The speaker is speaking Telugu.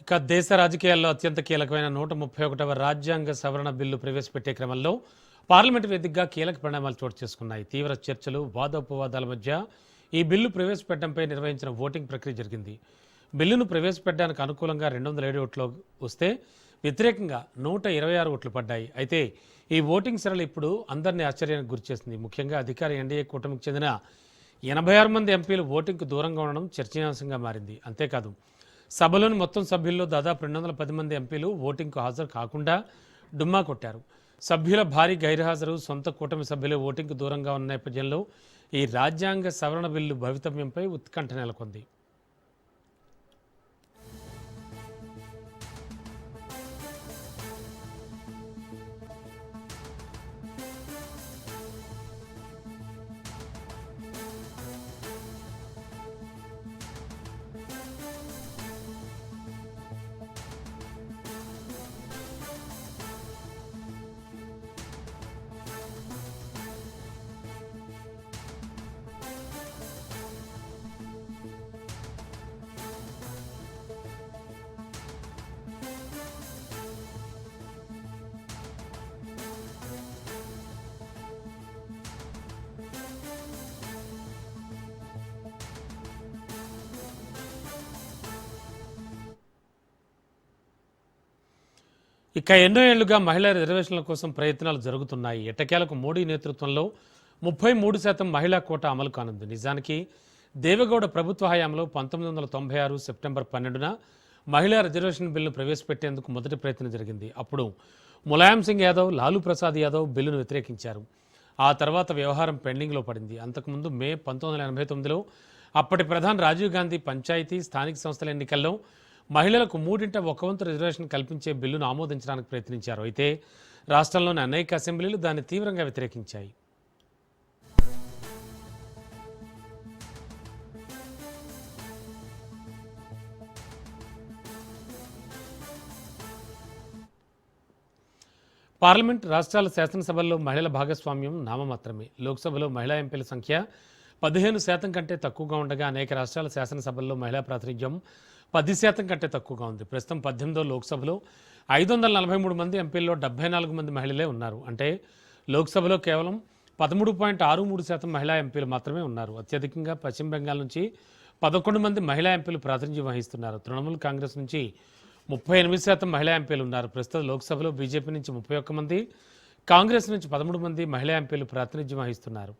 ఇక దేశ రాజకీయాల్లో అత్యంత కీలకమైన 131వ రాజ్యాంగ సవరణ బిల్లు ప్రవేశపెట్టే క్రమంలో పార్లమెంటు వేదికగా కీలక పరిణామాలు చోటు చేసుకున్నాయి. తీవ్ర చర్చలు, వాదోపవాదాల మధ్య ఈ బిల్లు ప్రవేశపెట్టడంపై నిర్వహించిన ఓటింగ్ ప్రక్రియ జరిగింది. బిల్లును ప్రవేశపెట్టడానికి అనుకూలంగా 207 ఓట్లు వస్తే వ్యతిరేకంగా 126 ఓట్లు పడ్డాయి. అయితే ఈ ఓటింగ్ సరళి ఇప్పుడు అందరినీ ఆశ్చర్యానికి గురిచేసింది. ముఖ్యంగా అధికార ఎన్డీఏ కూటమికి చెందిన 86 మంది ఎంపీలు ఓటింగ్కు దూరంగా ఉండడం చర్చనీయాంశంగా మారింది. అంతేకాదు సభలోని మొత్తం సభ్యుల్లో దాదాపు 210 మంది ఎంపీలు ఓటింగ్కు హాజరు కాకుండా డుమ్మా కొట్టారు. సభ్యుల భారీ గైర్హాజరు, సొంత కూటమి సభ్యులు ఓటింగ్కు దూరంగా ఉన్న నేపథ్యంలో ఈ రాజ్యాంగ సవరణ బిల్లు భవితవ్యంపై ఉత్కంఠ నెలకొంది. ఇక ఎన్నో ఏళ్లుగా మహిళా రిజర్వేషన్ల కోసం ప్రయత్నాలు జరుగుతున్నాయి. ఎట్టకేలకు మోడీ నేతృత్వంలో 33% మహిళా కోటా అమలు కానుంది. నిజానికి దేవెగౌడ ప్రభుత్వ హయాంలో 1996 సెప్టెంబర్ 12న మహిళా రిజర్వేషన్ బిల్లును ప్రవేశపెట్టేందుకు మొదటి ప్రయత్నం జరిగింది. అప్పుడు ములాయం సింగ్ యాదవ్, లాలూ ప్రసాద్ యాదవ్ బిల్లును వ్యతిరేకించారు. ఆ తర్వాత వ్యవహారం పెండింగ్లో పడింది. అంతకుముందు మే 1989లో అప్పటి ప్రధాని రాజీవ్ గాంధీ పంచాయతీ, స్థానిక సంస్థల ఎన్నికల్లో మహిళలకు 3/1 రిజర్వేషన్ కల్పించే బిల్లును ఆమోదించడానికి ప్రయత్నించారు. అయితే రాష్ట్రంలోని అనేక అసెంబ్లీలు దాన్ని తీవ్రంగా వ్యతిరేకించాయి. పార్లమెంట్, రాష్ట్రాల శాసనసభల్లో మహిళల భాగస్వామ్యం నామమాత్రమే. లోక్సభలో మహిళా ఎంపీల సంఖ్య 15% కంటే తక్కువగా ఉండగా అనేక రాష్ట్రాల శాసనసభల్లో మహిళా ప్రాతినిధ్యం 10% కంటే తక్కువగా ఉంది. ప్రస్తుతం 18వ లోక్సభలో 543 మంది ఎంపీల్లో 74 మంది మహిళలే ఉన్నారు. అంటే లోక్సభలో కేవలం 13.63% మహిళా ఎంపీలు మాత్రమే ఉన్నారు. అత్యధికంగా పశ్చిమ బెంగాల్ నుంచి 11 మంది మహిళా ఎంపీలు ప్రాతినిధ్యం వహిస్తున్నారు. తృణమూల్ కాంగ్రెస్ నుంచి 38% మహిళా ఎంపీలు ఉన్నారు. ప్రస్తుతం లోక్సభలో బీజేపీ నుంచి 31 మంది, కాంగ్రెస్ నుంచి 13 మంది మహిళా ఎంపీలు ప్రాతినిధ్యం వహిస్తున్నారు.